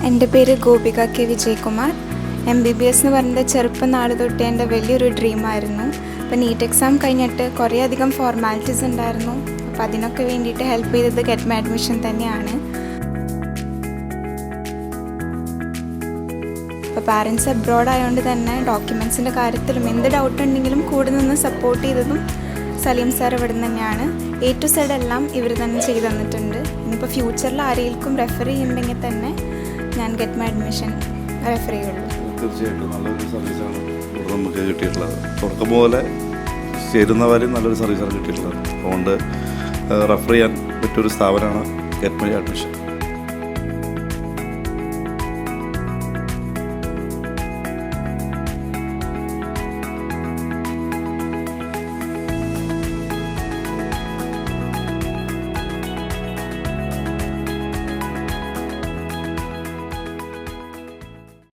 എൻ്റെ പേര് Gopika K Vijayakumar. MBBS എന്ന് പറയുന്നത് ചെറുപ്പം നാൾ തൊട്ട് എൻ്റെ വലിയൊരു ഡ്രീമായിരുന്നു. അപ്പോൾ നീറ്റ് എക്സാം കഴിഞ്ഞിട്ട് കുറേ അധികം ഫോർമാലിറ്റീസ് ഉണ്ടായിരുന്നു. അപ്പോൾ അതിനൊക്കെ വേണ്ടിയിട്ട് ഹെൽപ്പ് ചെയ്തത് ഗെറ്റ് മൈ അഡ്മിഷൻ തന്നെയാണ്. അപ്പോൾ പാരൻസ് അബ്രോഡ് ആയതുകൊണ്ട് തന്നെ ഡോക്യുമെൻസിൻ്റെ കാര്യത്തിലും എന്ത് ഡൗട്ട് ഉണ്ടെങ്കിലും കൂടെ നിന്ന് സപ്പോർട്ട് ചെയ്തതും സലീം സാർ ഇവിടെ തന്നെയാണ്. A to Z എല്ലാം ഇവർ തന്നെ ചെയ്തു തന്നിട്ടുണ്ട്. ഇനിയിപ്പോൾ ഫ്യൂച്ചറിൽ ആരെങ്കിലും റെഫർ ചെയ്യുന്നുണ്ടെങ്കിൽ തന്നെ ഞാൻ ഗെറ്റ് മൈ അഡ്മിഷൻ റെഫർ ചെയ്യുള്ളൂ. തീർച്ചയായിട്ടും നല്ലൊരു സർവീസാണ് ഇവിടെ നമുക്ക് കിട്ടിയിട്ടുള്ളത്. തുടക്കം പോലെ ചേരുന്നവരും നല്ലൊരു സർവീസാണ് കിട്ടിയിട്ടുള്ളത്. അതുകൊണ്ട് റെഫർ ചെയ്യാൻ പറ്റിയൊരു സ്ഥാപനമാണ് ഗെറ്റ് മൈ അഡ്മിഷൻ.